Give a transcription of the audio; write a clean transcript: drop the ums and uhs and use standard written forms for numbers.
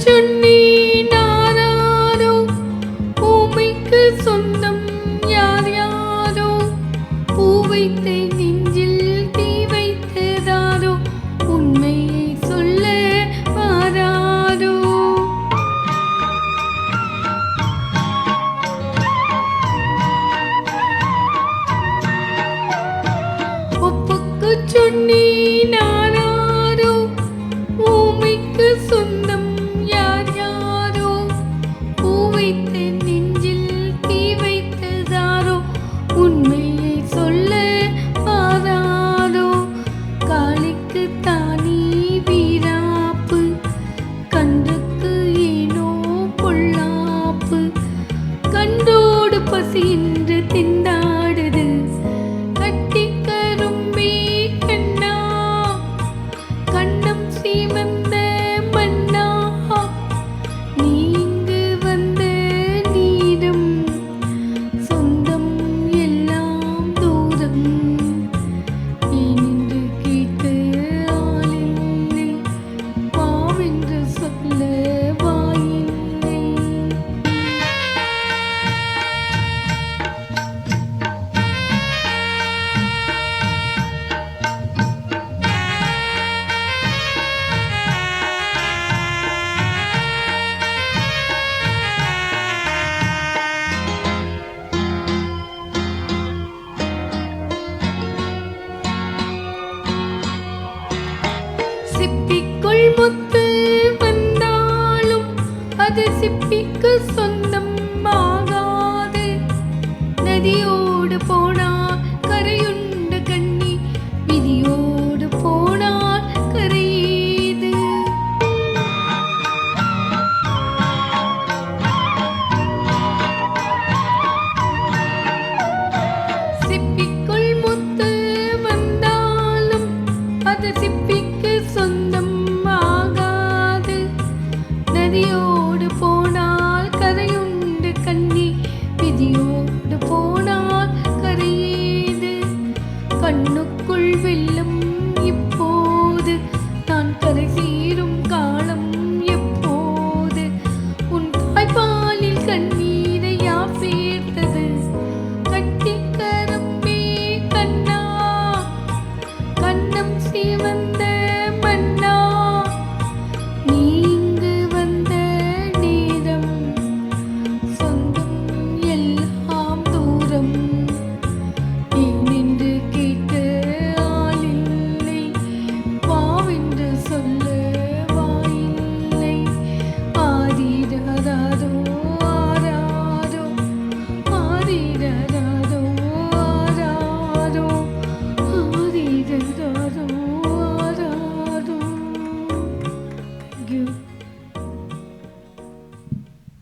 சொன்னேன் ஆராரோ பூமிக்கு சொந்தம் யார் யாரோ பூ வைத்து நெஞ்சில் தீ வைத்ததாரோ உண்மையை சொல்ல வாராரோ ஒப்புக்கு சொன்னேன் ஆராரோ பூமிக்கு சொந்தம் யார் யாரோ பூ வைத்து நெஞ்சில் தீ வைத்ததாரோ உண்மையை சொல்ல வாராரோ காளிக்கு தானே வீராப்பு கன்றுக்கு ஏனோ பொல்லாப்பு கண்டோடு பசியின்று திண்டாடுது கட்டிக்கரும்பே கண்ணா கண்ணம் சீமந்த மன்னா நீ இங்கு வந்த நீரம் சொந்தம் எல்லாம் தூரம் ஏனென்று கேட்க ஆளில்லை பாவென்று சொல்ல வாயில்லை சிப்பிக்குள் முத்து வந்தாலும் அது சிப்பிக்கு சொந்தம் ஆகாது நதியோடு போனால் கரையுண்ட கண்ணி விதியோடு போனால் கரையேது சிப்பிக்குள் முத்து வந்தாலும் அது சிப்பிக்கு சொந்தம்